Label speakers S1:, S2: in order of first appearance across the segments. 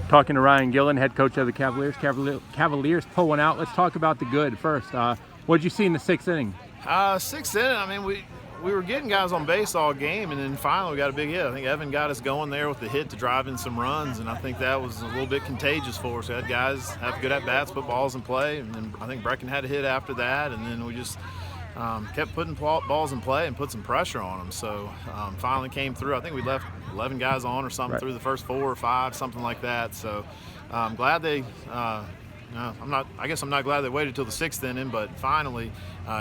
S1: Talking to Ryan Gilleland, head coach of the Cavaliers. Cavaliers pull one out. Let's talk about the good first. What did you see in the sixth inning?
S2: Sixth inning, I mean, we were getting guys on base all game, and then finally we got a big hit. I think Evan got us going there with the hit to drive in some runs, and I think that was a little bit contagious for us. We had guys have good at-bats, put balls in play, and then I think Brecken had a hit after that, and then we just kept putting balls in play and put some pressure on them. So finally came through. I think we left 11 guys on or something through the first 4 or 5, something like that. So I'm glad they I guess I'm not glad they waited till the sixth inning, but finally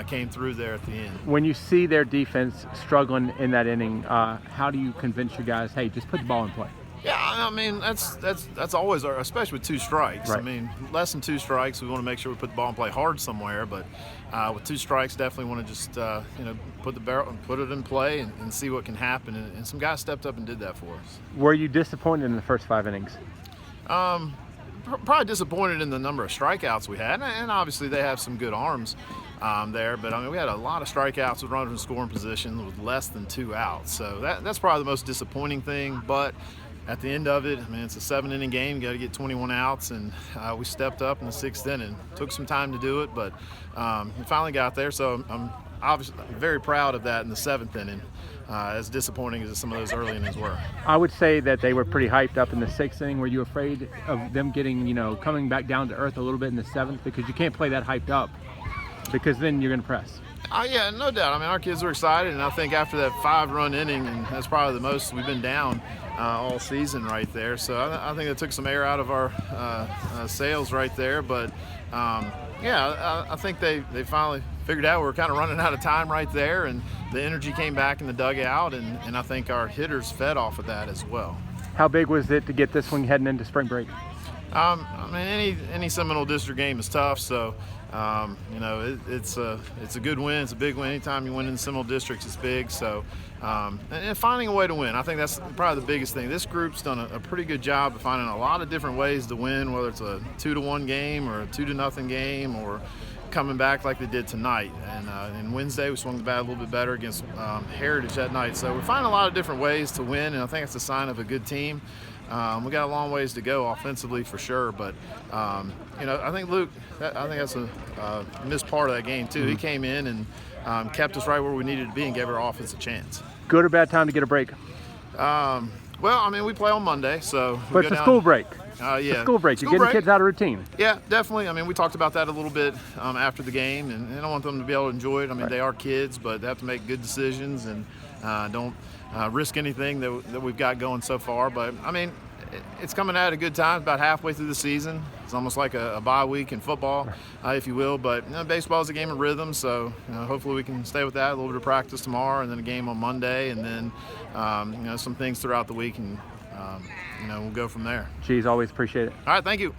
S2: came through there at the end.
S1: When you see their defense struggling in that inning, how do you convince your guys, hey, just put the ball in play?
S2: Yeah, I mean, that's always our, especially with 2 strikes.
S1: Right.
S2: I mean, less than 2 strikes, we want to make sure we put the ball in play hard somewhere. But with 2 strikes, definitely want to just put it in play and see what can happen. And some guys stepped up and did that for us.
S1: Were you disappointed in the first 5 innings?
S2: Probably disappointed in the number of strikeouts we had, and obviously they have some good arms there. But I mean, we had a lot of strikeouts with runners in scoring position with less than 2 outs. So that's probably the most disappointing thing. But at the end of it, I mean, it's a 7-inning game. You got to get 21 outs, and we stepped up in the 6th inning. Took some time to do it, but we finally got there. So I'm obviously very proud of that in the 7th inning. As disappointing as some of those early innings were.
S1: I would say that they were pretty hyped up in the 6th inning. Were you afraid of them getting, coming back down to earth a little bit in the 7th? Because you can't play that hyped up, because then you're going to press.
S2: Yeah, no doubt. I mean, our kids were excited, and I think after that 5-run inning, and that's probably the most we've been down all season right there. So I think it took some air out of our sails right there. But I think they finally figured out we were kind of running out of time right there, and the energy came back in the dugout, and I think our hitters fed off of that as well.
S1: How big was it to get this one heading into spring break?
S2: I mean, any Seminole District game is tough, so it's a good win. It's a big win. Anytime you win in the Seminole Districts, it's big. So, and finding a way to win, I think that's probably the biggest thing. This group's done a pretty good job of finding a lot of different ways to win, whether it's a 2-1 game or a 2-0 game, or coming back like they did tonight. And Wednesday we swung the bat a little bit better against Heritage that night. So we're finding a lot of different ways to win, and I think it's a sign of a good team. We got a long ways to go offensively for sure, but I think Luke, I think that's a missed part of that game too. He came in and kept us right where we needed to be and gave our offense a chance.
S1: Good or bad time to get a break?
S2: Well, I mean, we play on Monday, so
S1: but it's a school break.
S2: Yeah,
S1: it's a school break. You're getting kids out of routine.
S2: Yeah, definitely. I mean, we talked about that a little bit after the game, and I want them to be able to enjoy it. I mean, They are kids, but they have to make good decisions and don't risk anything that we've got going so far. But I mean, it's coming at a good time, about halfway through the season. It's almost like a bye week in football, if you will. But baseball is a game of rhythm, so hopefully we can stay with that. A little bit of practice tomorrow, and then a game on Monday, and then some things throughout the week, and we'll go from there.
S1: Geez, always appreciate it.
S2: All right, thank you.